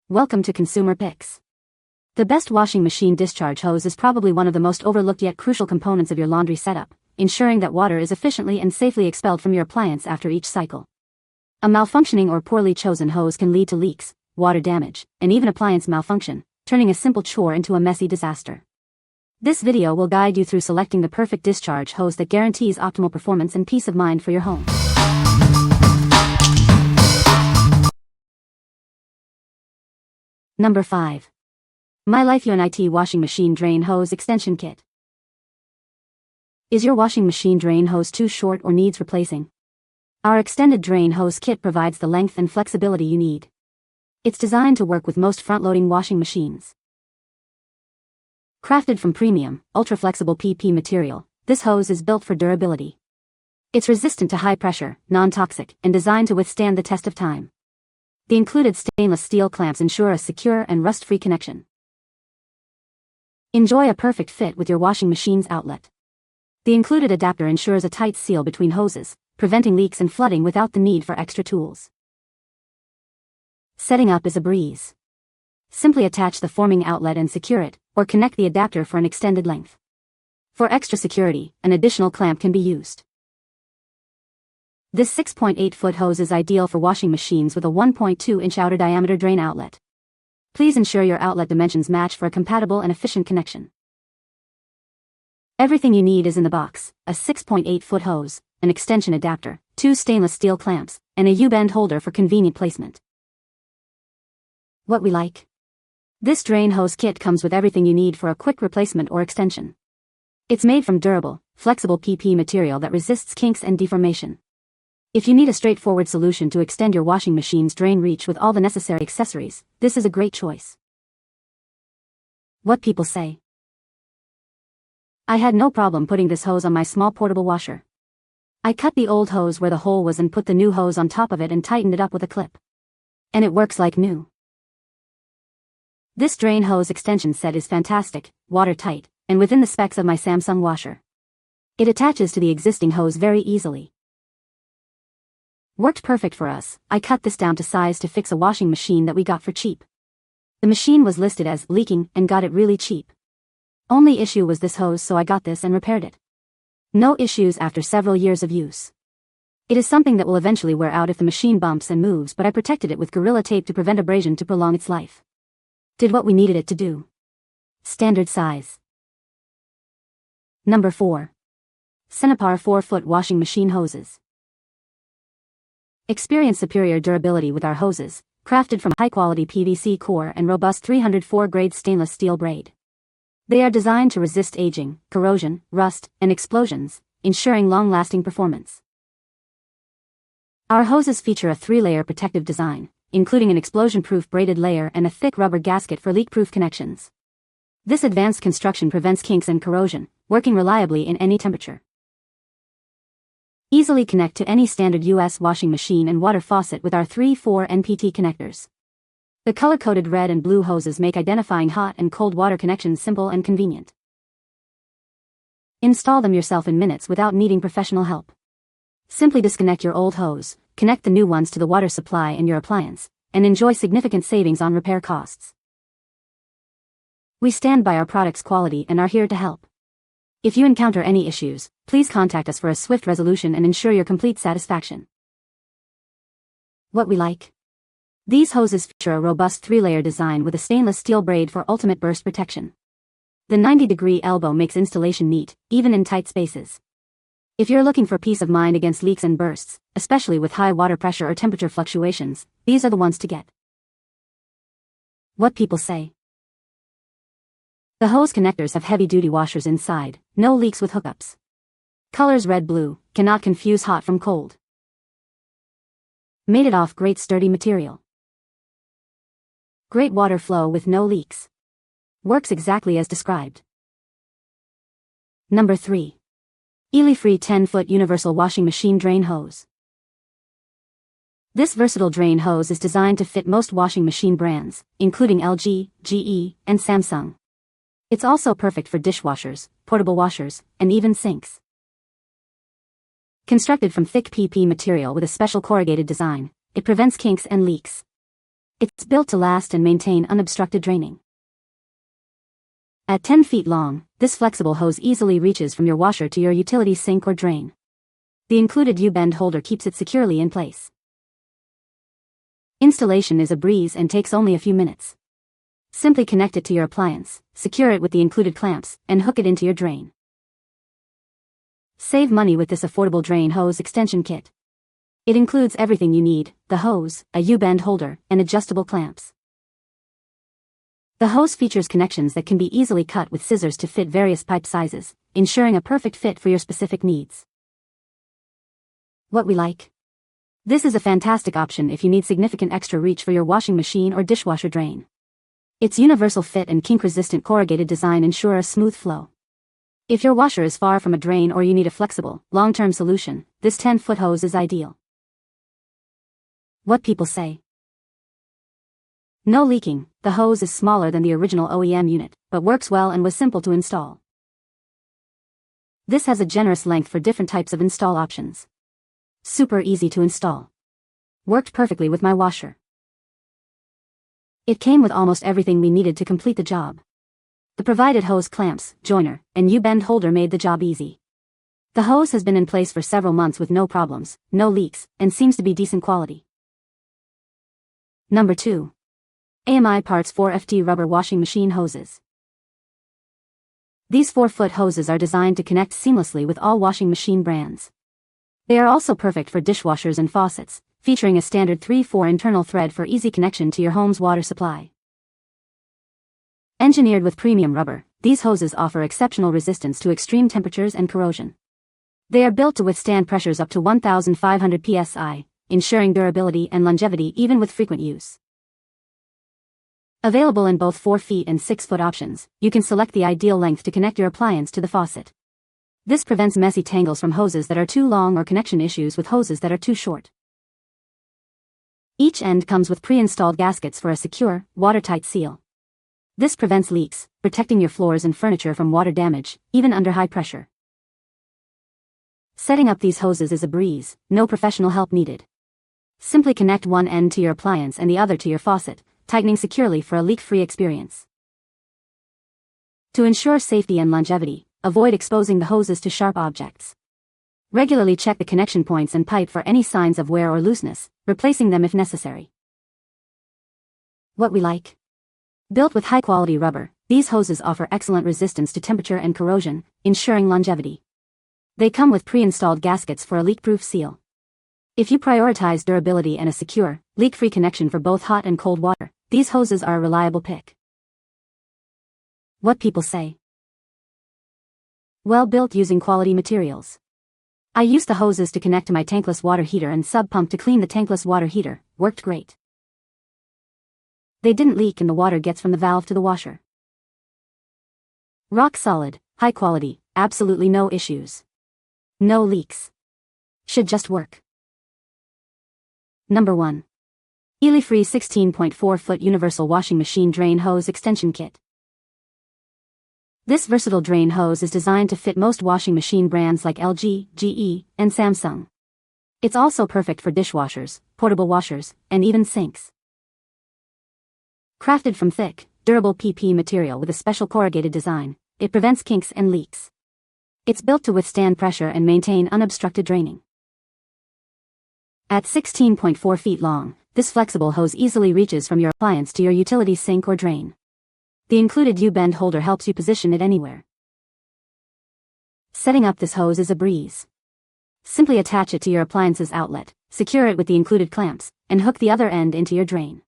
Welcome to Consumer Picks. The best washing machine discharge hose is probably one of the most overlooked yet crucial components of your laundry setup, ensuring that water is efficiently and safely expelled from your appliance after each cycle. A malfunctioning or poorly chosen hose can lead to leaks, water damage, and even appliance malfunction, turning a simple chore into a messy disaster. This video will guide you through selecting the perfect discharge hose that guarantees optimal performance and peace of mind for your home. Number 5. MyLifeUNIT Washing Machine Drain Hose Extension Kit. Is your washing machine drain hose too short or needs replacing? Our extended drain hose kit provides the length and flexibility you need. It's designed to work with most front-loading washing machines. Crafted from premium, ultra-flexible PP material, this hose is built for durability. It's resistant to high pressure, non-toxic, and designed to withstand the test of time. The included stainless steel clamps ensure a secure and rust-free connection. Enjoy a perfect fit with your washing machine's outlet. The included adapter ensures a tight seal between hoses, preventing leaks and flooding without the need for extra tools. Setting up is a breeze. Simply attach the forming outlet and secure it, or connect the adapter for an extended length. For extra security, an additional clamp can be used. This 6.8-foot hose is ideal for washing machines with a 1.2-inch outer diameter drain outlet. Please ensure your outlet dimensions match for a compatible and efficient connection. Everything you need is in the box: a 6.8-foot hose, an extension adapter, 2 stainless steel clamps, and a U-bend holder for convenient placement. What we like? This drain hose kit comes with everything you need for a quick replacement or extension. It's made from durable, flexible PP material that resists kinks and deformation. If you need a straightforward solution to extend your washing machine's drain reach with all the necessary accessories, this is a great choice. What people say. I had no problem putting this hose on my small portable washer. I cut the old hose where the hole was and put the new hose on top of it and tightened it up with a clip. And it works like new. This drain hose extension set is fantastic, watertight, and within the specs of my Samsung washer. It attaches to the existing hose very easily. Worked perfect for us. I cut this down to size to fix a washing machine that we got for cheap. The machine was listed as leaking and got it really cheap. Only issue was this hose, so I got this and repaired it. No issues after several years of use. It is something that will eventually wear out if the machine bumps and moves, but I protected it with Gorilla Tape to prevent abrasion to prolong its life. Did what we needed it to do. Standard size. Number 4. Cenipar 4-foot washing machine hoses. Experience superior durability with our hoses, crafted from high-quality PVC core and robust 304-grade stainless steel braid. They are designed to resist aging, corrosion, rust, and explosions, ensuring long-lasting performance. Our hoses feature a 3-layer protective design, including an explosion-proof braided layer and a thick rubber gasket for leak-proof connections. This advanced construction prevents kinks and corrosion, working reliably in any temperature. Easily connect to any standard US washing machine and water faucet with our 3-4 NPT connectors. The color-coded red and blue hoses make identifying hot and cold water connections simple and convenient. Install them yourself in minutes without needing professional help. Simply disconnect your old hose, connect the new ones to the water supply in your appliance, and enjoy significant savings on repair costs. We stand by our product's quality and are here to help. If you encounter any issues, please contact us for a swift resolution and ensure your complete satisfaction. What we like? These hoses feature a robust 3-layer design with a stainless steel braid for ultimate burst protection. The 90-degree elbow makes installation neat, even in tight spaces. If you're looking for peace of mind against leaks and bursts, especially with high water pressure or temperature fluctuations, these are the ones to get. What people say. The hose connectors have heavy-duty washers inside, no leaks with hookups. Colors red-blue, cannot confuse hot from cold. Made it off great sturdy material. Great water flow with no leaks. Works exactly as described. Number 3. Elyfree 10-foot universal washing machine drain hose. This versatile drain hose is designed to fit most washing machine brands, including LG, GE, and Samsung. It's also perfect for dishwashers, portable washers, and even sinks. Constructed from thick PP material with a special corrugated design, it prevents kinks and leaks. It's built to last and maintain unobstructed draining. At 10 feet long, this flexible hose easily reaches from your washer to your utility sink or drain. The included U-bend holder keeps it securely in place. Installation is a breeze and takes only a few minutes. Simply connect it to your appliance, secure it with the included clamps, and hook it into your drain. Save money with this affordable drain hose extension kit. It includes everything you need: the hose, a U-bend holder, and adjustable clamps. The hose features connections that can be easily cut with scissors to fit various pipe sizes, ensuring a perfect fit for your specific needs. What we like? This is a fantastic option if you need significant extra reach for your washing machine or dishwasher drain. Its universal fit and kink-resistant corrugated design ensure a smooth flow. If your washer is far from a drain or you need a flexible, long-term solution, this 10-foot hose is ideal. What people say. No leaking. The hose is smaller than the original OEM unit, but works well and was simple to install. This has a generous length for different types of install options. Super easy to install. Worked perfectly with my washer. It came with almost everything we needed to complete the job. The provided hose clamps, joiner, and U-bend holder made the job easy. The hose has been in place for several months with no problems, no leaks, and seems to be decent quality. Number 2. AMI Parts 4FT Rubber Washing Machine Hoses. These 4-foot hoses are designed to connect seamlessly with all washing machine brands. They are also perfect for dishwashers and faucets, featuring a standard 3/4 internal thread for easy connection to your home's water supply. Engineered with premium rubber, these hoses offer exceptional resistance to extreme temperatures and corrosion. They are built to withstand pressures up to 1,500 psi, ensuring durability and longevity even with frequent use. Available in both 4 feet and 6-foot options, you can select the ideal length to connect your appliance to the faucet. This prevents messy tangles from hoses that are too long or connection issues with hoses that are too short. Each end comes with pre-installed gaskets for a secure, watertight seal. This prevents leaks, protecting your floors and furniture from water damage, even under high pressure. Setting up these hoses is a breeze, no professional help needed. Simply connect one end to your appliance and the other to your faucet, tightening securely for a leak-free experience. To ensure safety and longevity, avoid exposing the hoses to sharp objects. Regularly check the connection points and pipe for any signs of wear or looseness, replacing them if necessary. What we like? Built with high-quality rubber, these hoses offer excellent resistance to temperature and corrosion, ensuring longevity. They come with pre-installed gaskets for a leak-proof seal. If you prioritize durability and a secure, leak-free connection for both hot and cold water, these hoses are a reliable pick. What people say. Well built using quality materials. I used the hoses to connect to my tankless water heater and sub-pump to clean the tankless water heater, worked great. They didn't leak and the water gets from the valve to the washer. Rock solid, high quality, absolutely no issues. No leaks. Should just work. Number 1. Elyfree 16.4-foot Universal Washing Machine Drain Hose Extension Kit. This versatile drain hose is designed to fit most washing machine brands like LG, GE, and Samsung. It's also perfect for dishwashers, portable washers, and even sinks. Crafted from thick, durable PP material with a special corrugated design, it prevents kinks and leaks. It's built to withstand pressure and maintain unobstructed draining. At 16.4 feet long, this flexible hose easily reaches from your appliance to your utility sink or drain. The included U-bend holder helps you position it anywhere. Setting up this hose is a breeze. Simply attach it to your appliance's outlet, secure it with the included clamps, and hook the other end into your drain.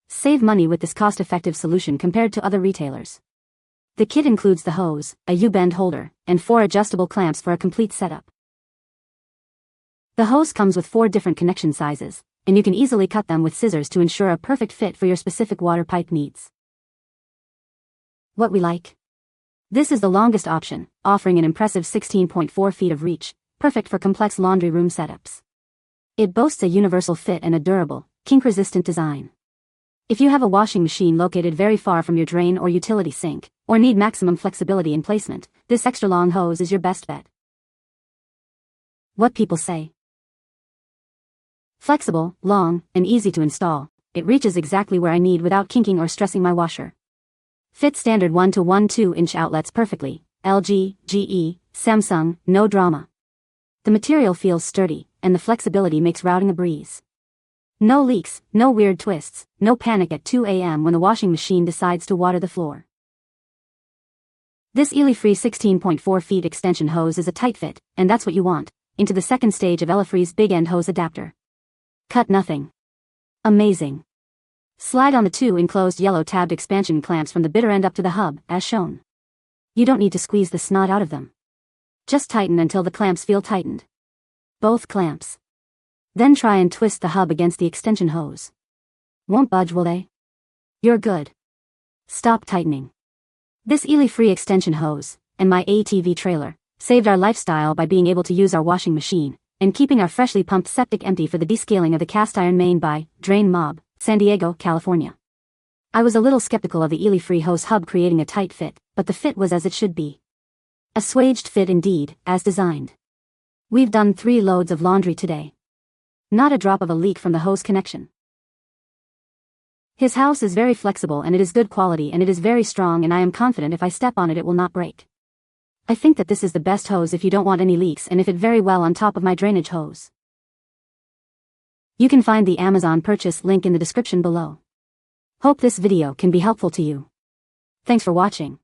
Save money with this cost-effective solution compared to other retailers. The kit includes the hose, a U-bend holder, and 4 adjustable clamps for a complete setup. The hose comes with 4 different connection sizes, and you can easily cut them with scissors to ensure a perfect fit for your specific water pipe needs. What we like? This is the longest option, offering an impressive 16.4 feet of reach, perfect for complex laundry room setups. It boasts a universal fit and a durable, kink-resistant design. If you have a washing machine located very far from your drain or utility sink, or need maximum flexibility in placement, this extra-long hose is your best bet. What people say. Flexible, long, and easy to install, it reaches exactly where I need without kinking or stressing my washer. Fits standard 1 to 1/2-inch outlets perfectly. LG, GE, Samsung, no drama. The material feels sturdy, and the flexibility makes routing a breeze. No leaks, no weird twists, no panic at 2 a.m. when the washing machine decides to water the floor. This Elyfree 16.4 feet extension hose is a tight fit, and that's what you want, into the second stage of Elyfree's big end hose adapter. Cut nothing. Amazing. Slide on the 2 enclosed yellow tabbed expansion clamps from the bitter end up to the hub, as shown. You don't need to squeeze the snot out of them. Just tighten until the clamps feel tightened. Both clamps. Then try and twist the hub against the extension hose. Won't budge, will they? You're good. Stop tightening. This Elyfree extension hose, and my ATV trailer, saved our lifestyle by being able to use our washing machine, and keeping our freshly pumped septic empty for the descaling of the cast iron main by Drain Mob, San Diego, California. I was a little skeptical of the Elyfree hose hub creating a tight fit, but the fit was as it should be. A swaged fit indeed, as designed. We've done 3 loads of laundry today. Not a drop of a leak from the hose connection. His house is very flexible and it is good quality and it is very strong, and I am confident if I step on it it will not break. I think that this is the best hose if you don't want any leaks and it fit very well on top of my drainage hose. You can find the Amazon purchase link in the description below. Hope this video can be helpful to you. Thanks for watching.